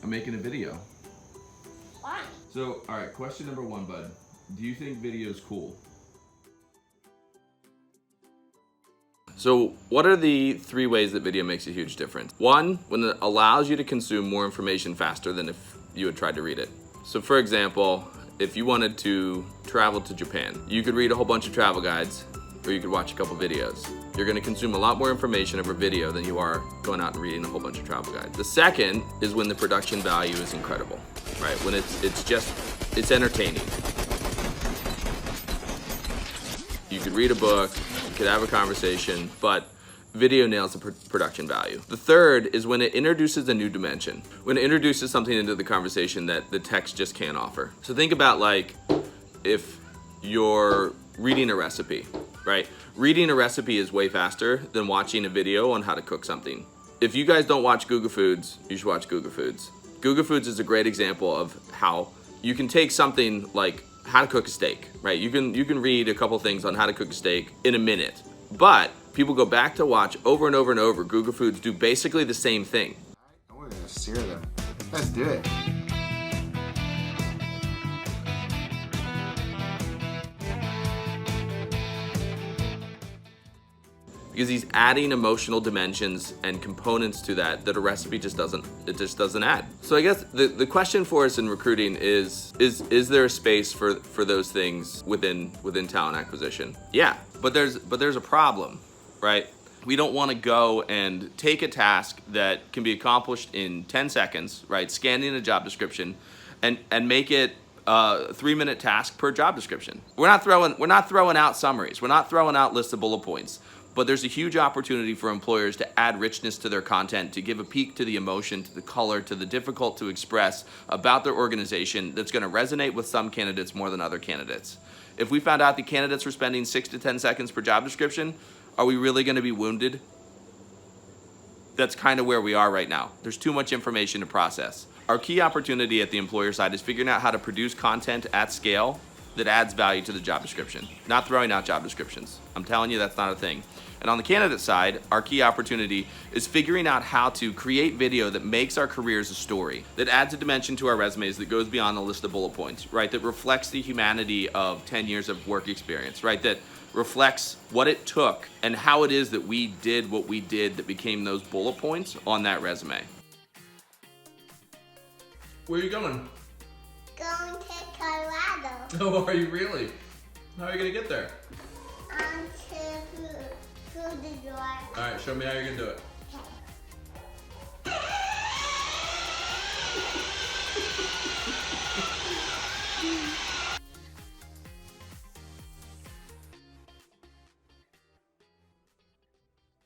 I'm making a video. Why? So, all right, question number one, bud. Do you think video's cool? So what are the 3 ways that video makes a huge difference? 1, when it allows you to consume more information faster than if you had tried to read it. So for example, if you wanted to travel to Japan, you could read a whole bunch of travel guides, or you could watch a couple videos. You're gonna consume a lot more information over video than you are going out and reading a whole bunch of travel guides. The second is when the production value is incredible, right? When it's entertaining. You could read a book, you could have a conversation, but video nails the production value. The third is when it introduces a new dimension, when it introduces something into the conversation that the text just can't offer. So think about like if you're reading a recipe, right? Reading a recipe is way faster than watching a video on how to cook something. If you guys don't watch Google Foods, you should watch Google Foods. Google Foods is a great example of how you can take something like how to cook a steak, right? You can read a couple things on how to cook a steak in a minute, but people go back to watch over and over and over. Google Foods do basically the same thing. I want to sear them. Let's do it. Because he's adding emotional dimensions and components to that a recipe just doesn't add. So I guess the question for us in recruiting is there a space for those things within talent acquisition? Yeah, but there's a problem, right? We don't want to go and take a task that can be accomplished in 10 seconds, right? Scanning a job description and make it a 3-minute task per job description. We're not throwing out summaries. We're not throwing out lists of bullet points. But there's a huge opportunity for employers to add richness to their content, to give a peek to the emotion, to the color, to the difficult to express about their organization that's gonna resonate with some candidates more than other candidates. If we found out the candidates were spending 6 to 10 seconds per job description, are we really gonna be wounded? That's kind of where we are right now. There's too much information to process. Our key opportunity at the employer side is figuring out how to produce content at scale that adds value to the job description, not throwing out job descriptions. I'm telling you, that's not a thing. And on the candidate side, our key opportunity is figuring out how to create video that makes our careers a story, that adds a dimension to our resumes that goes beyond the list of bullet points, right? That reflects the humanity of 10 years of work experience, right? That reflects what it took and how it is that we did what we did that became those bullet points on that resume. Where are you going? Going to Colorado. Oh, are you really? How are you gonna get there? To the door. All right, show me how you're gonna do it.